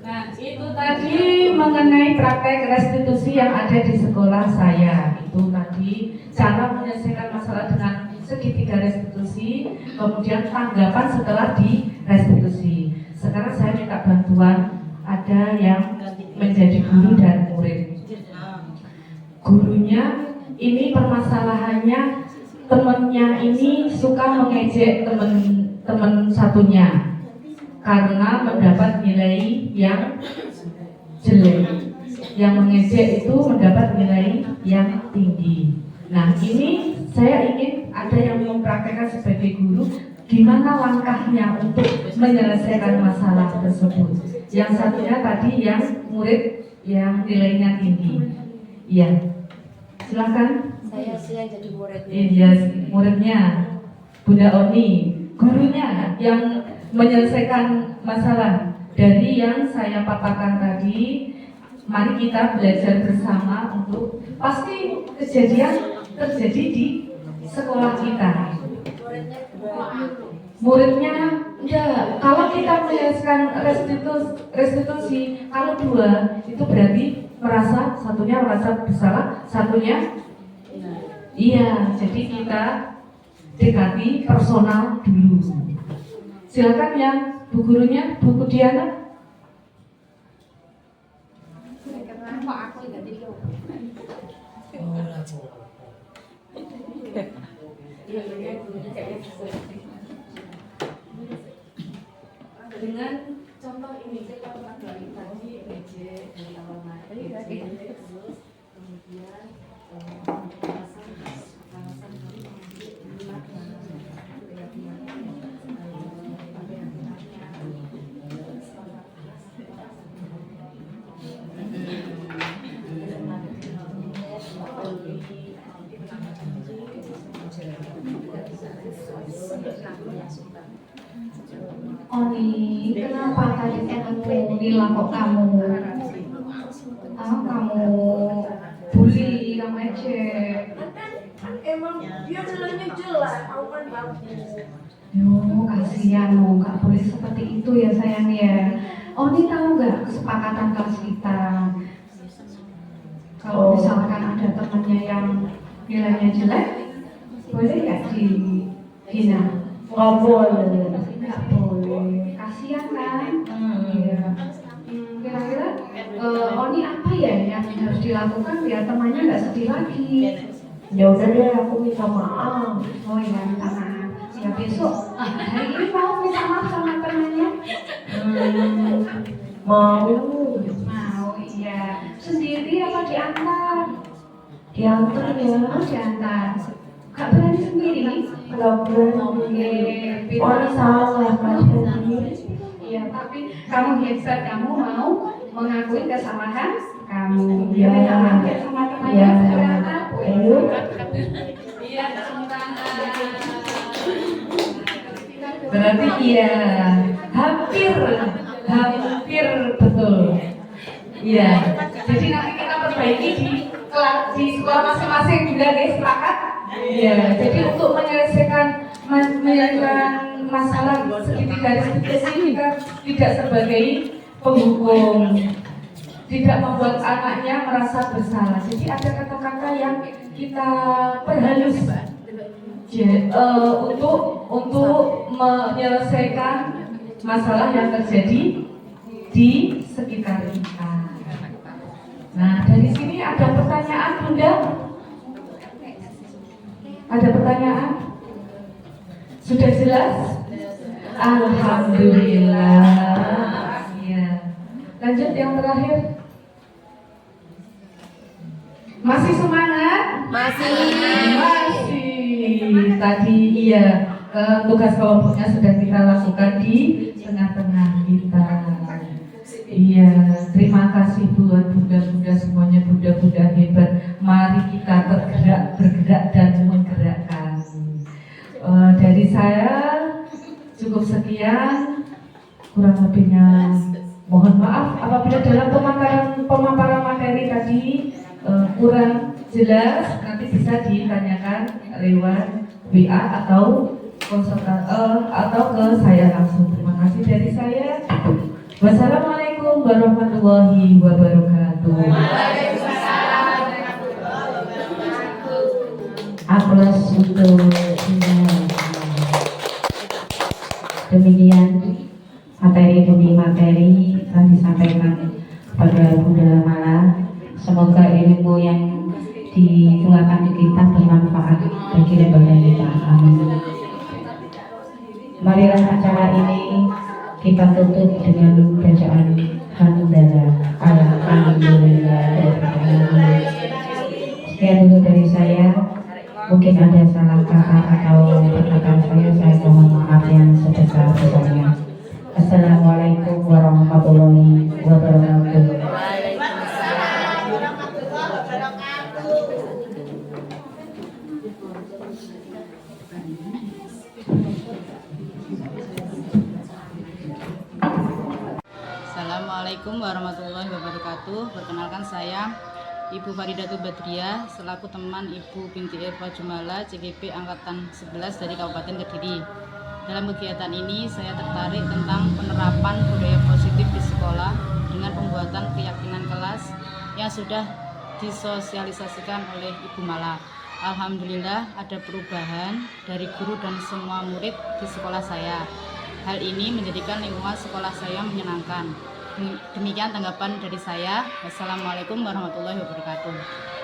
Nah, itu tadi mengenai praktek restitusi yang ada di sekolah saya. Itu tadi cara menyelesaikan masalah dengan segitiga restitusi, kemudian tanggapan setelah di restitusi. Sekarang saya minta bantuan, ada yang menjadi guru dan murid. Gurunya ini permasalahannya, temennya ini suka mengejek teman satunya karena mendapat nilai yang jelek. Yang mengejek itu mendapat nilai yang tinggi. Nah, ini saya ingin ada yang mempraktekkan sebagai guru gimana langkahnya untuk menyelesaikan masalah tersebut. Yang satunya tadi yang murid yang nilainya tinggi. Iya. Silakan. Saya jadi murid. Iya, muridnya Bunda Oni, gurunya yang menyelesaikan masalah. Dari yang saya paparkan tadi, mari kita belajar bersama untuk pasti kejadian terjadi di sekolah kita. Muridnya enggak. Kalau kita menyelesaikan restitusi, kalau dua itu berarti satunya merasa bersalah, satunya iya. Jadi kita dekati personal dulu. Silakan ya, Bu gurunya, Bu Diana. Dengan contoh ini, saya pernah dari tadi BJ dari awal terus kemudian Oni, kenapa tadi kamu bilang kok kamu bully, kamu ejek? Emang dia nilainya jelek, aku kan bagus. Yo, kasihan lo, nggak boleh seperti itu ya sayang ya. Oni tahu nggak kesepakatan kelas kita? Kalau misalkan ada temannya yang nilainya jelek, boleh nggak dihina? Nggak boleh. Nggak boleh, kasihan kan? Iya. Kira-kira Oni apa ya yang harus dilakukan biar temannya nggak sedih lagi? Ya udah deh, aku minta maaf. Oh iya, minta maaf. Ya besok hari ini mau minta maaf sama temannya? Mau Mau, iya. Sendiri apa diantar? diantar ya? Oh diantar. Gak berani sendiri? Nggak berani. Orang salah kan sendiri. Iya, tapi kamu hebat, kamu mau mengakui kesalahan kamu. Iya. Minta maaf ya sama temannya. Iya. Berapa? Ayo. Iya, tepuk tangan. Berarti iya, hampir betul. Iya. Jadi nanti kita perbaiki di sekolah masing-masing juga guys, sepakat? Iya. Jadi untuk menyelesaikan masalah segitiga restitusi kita tidak sebagai penghukum, tidak membuat anaknya merasa bersalah. Jadi ada kata-kata yang kita perhalus untuk menyelesaikan masalah yang terjadi di sekitar kita. Nah, dari sini ada pertanyaan, Bunda? Ada pertanyaan? Sudah jelas? Alhamdulillah. Ya. Lanjut yang terakhir. Masih semangat? Masih. Tadi iya, tugas kelompoknya sudah kita lakukan di tengah-tengah kita. Iya, terima kasih buat bunda-bunda semuanya, bunda-bunda hebat. Mari kita bergerak dan menggerakkan. Dari saya cukup sekian, kurang lebihnya mohon maaf apabila dalam pemaparan materi tadi kurang jelas. Nanti bisa ditanyakan lewat WA atau atau ke saya langsung. Terima kasih dari saya. Wassalamualaikum warahmatullahi wabarakatuh. Aplaus untuk demikian materi demi materi telah disampaikan pada Bunda Mala. Semoga ilmu yang ditularkan ke kita bermanfaat bagi lembaga kita. Amin. Marilah acara ini kita tutup dengan bacaan hamdalah. Alhamdulillah. Sekian dulu dari saya. Mungkin ada salah kata atau perkataan saya mohon maaf yang sebesar-besarnya. Assalamualaikum warahmatullahi wabarakatuh. Assalamualaikum warahmatullahi wabarakatuh. Perkenalkan saya Ibu Faridatul Badriah selaku teman Ibu binti Irfa Jumala CGP Angkatan 11 dari Kabupaten Kediri. Dalam kegiatan ini saya tertarik tentang penerapan budaya positif di sekolah dengan pembuatan keyakinan kelas yang sudah disosialisasikan oleh Ibu Mala. Alhamdulillah ada perubahan dari guru dan semua murid di sekolah saya. Hal ini menjadikan lingkungan sekolah saya menyenangkan. Demikian tanggapan dari saya. Wassalamualaikum warahmatullahi wabarakatuh.